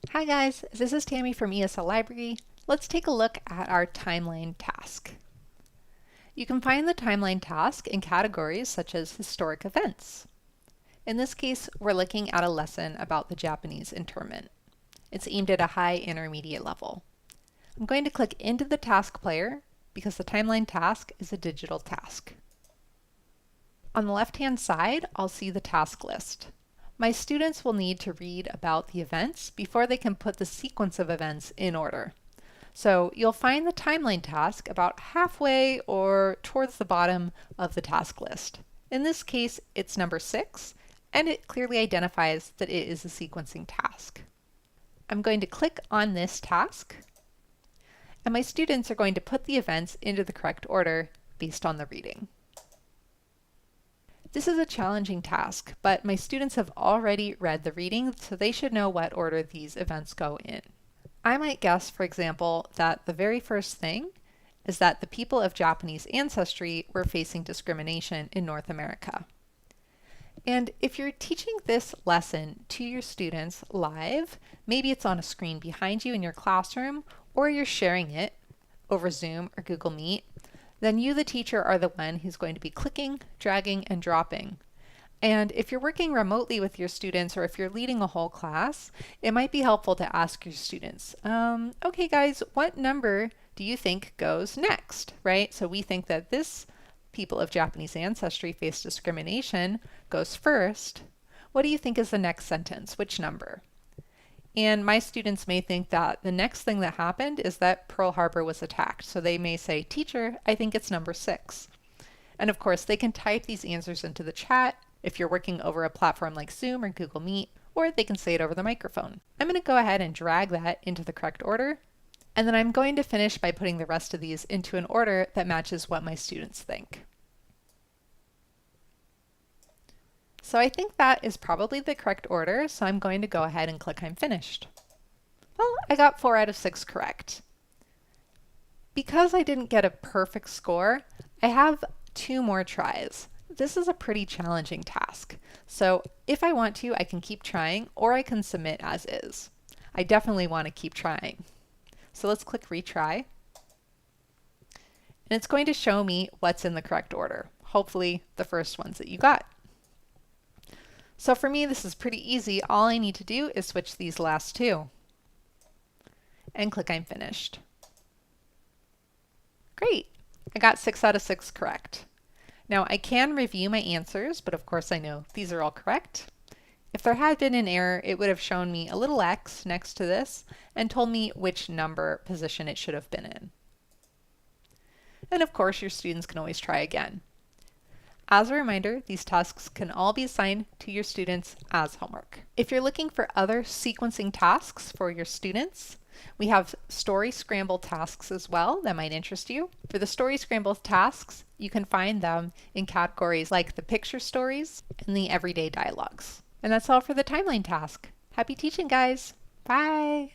Hi guys, this is Tammy from ESL Library. Let's take a look at our timeline task. You can find the timeline task in categories such as historic events. In this case, we're looking at a lesson about the Japanese internment. It's aimed at a high intermediate level. I'm going to click into the task player because the timeline task is a digital task. On the left-hand side, I'll see the task list. My students will need to read about the events before they can put the sequence of events in order. So you'll find the timeline task about halfway or towards the bottom of the task list. In this case, it's number 6, and it clearly identifies that it is a sequencing task. I'm going to click on this task, and my students are going to put the events into the correct order based on the reading. This is a challenging task, but my students have already read the reading, so they should know what order these events go in. I might guess, for example, that the very first thing is that the people of Japanese ancestry were facing discrimination in North America. And if you're teaching this lesson to your students live, maybe it's on a screen behind you in your classroom, or you're sharing it over Zoom or Google Meet, then you, the teacher, are the one who's going to be clicking, dragging, and dropping. And if you're working remotely with your students, or if you're leading a whole class, it might be helpful to ask your students, okay guys, what number do you think goes next, right? So we think that this people of Japanese ancestry face discrimination goes first. What do you think is the next sentence? Which number? And my students may think that the next thing that happened is that Pearl Harbor was attacked. So they may say, teacher, I think it's number 6. And of course, they can type these answers into the chat if you're working over a platform like Zoom or Google Meet, or they can say it over the microphone. I'm going to go ahead and drag that into the correct order. And then I'm going to finish by putting the rest of these into an order that matches what my students think. So I think that is probably the correct order, so I'm going to go ahead and click I'm finished. Well, I got 4 out of 6 correct. Because I didn't get a perfect score, I have 2 more tries. This is a pretty challenging task, so if I want to, I can keep trying, or I can submit as is. I definitely want to keep trying. So let's click retry, and it's going to show me what's in the correct order, hopefully the first ones that you got. So for me, this is pretty easy. All I need to do is switch these last 2 and click I'm finished. Great, I got 6 out of 6 correct. Now I can review my answers, but of course I know these are all correct. If there had been an error, it would have shown me a little X next to this and told me which number position it should have been in. And of course, your students can always try again. As a reminder, these tasks can all be assigned to your students as homework. If you're looking for other sequencing tasks for your students, we have story scramble tasks as well that might interest you. For the story scramble tasks, you can find them in categories like the picture stories and the everyday dialogues. And that's all for the timeline task. Happy teaching, guys. Bye.